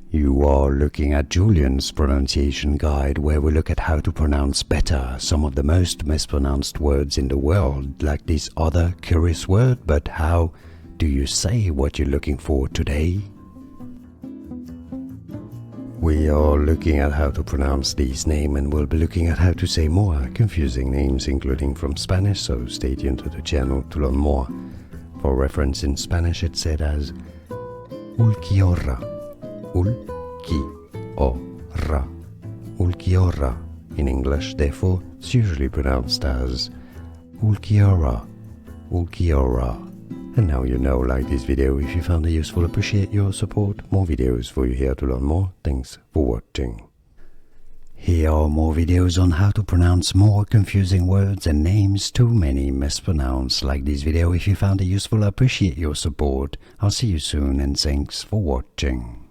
You are looking at Julian's pronunciation guide, where we look at how to pronounce better some of the most mispronounced words in the world, like this other curious word. But how do you say what you're looking for today? We are looking at how to pronounce these names, and we'll be looking at how to say more confusing names, including from Spanish, so stay tuned to the channel to learn more. For reference, in Spanish it's said as Ulquiorra, Ulquiorra, Ulquiorra. In English, therefore, it's usually pronounced as Ulquiorra, Ulquiorra. And now you know. Like this video if you found it useful. Appreciate your support. More videos for you here to learn more. Thanks for watching. Here are more videos on how to pronounce more confusing words and names too many mispronounced. Like this video if you found it useful. Appreciate your support. I'll see you soon, and thanks for watching.